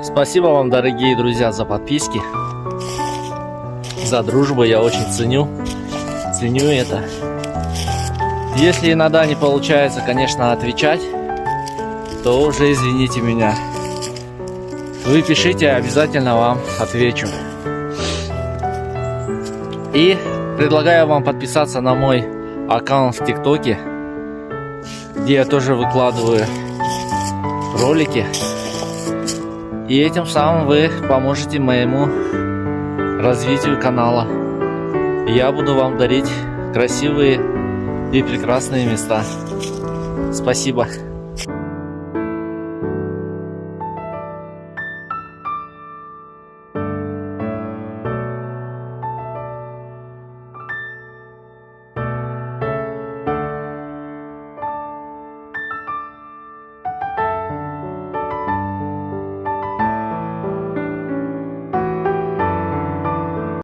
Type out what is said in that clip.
Спасибо вам, дорогие друзья, за подписки, за дружбу. Я очень ценю это. Если иногда не получается, конечно, отвечать, то уже извините меня. Вы пишите, обязательно вам отвечу. И предлагаю вам подписаться на мой аккаунт в ТикТоке, где я тоже выкладываю ролики. И этим самым вы поможете моему развитию канала. Я буду вам дарить красивые и прекрасные места. Спасибо.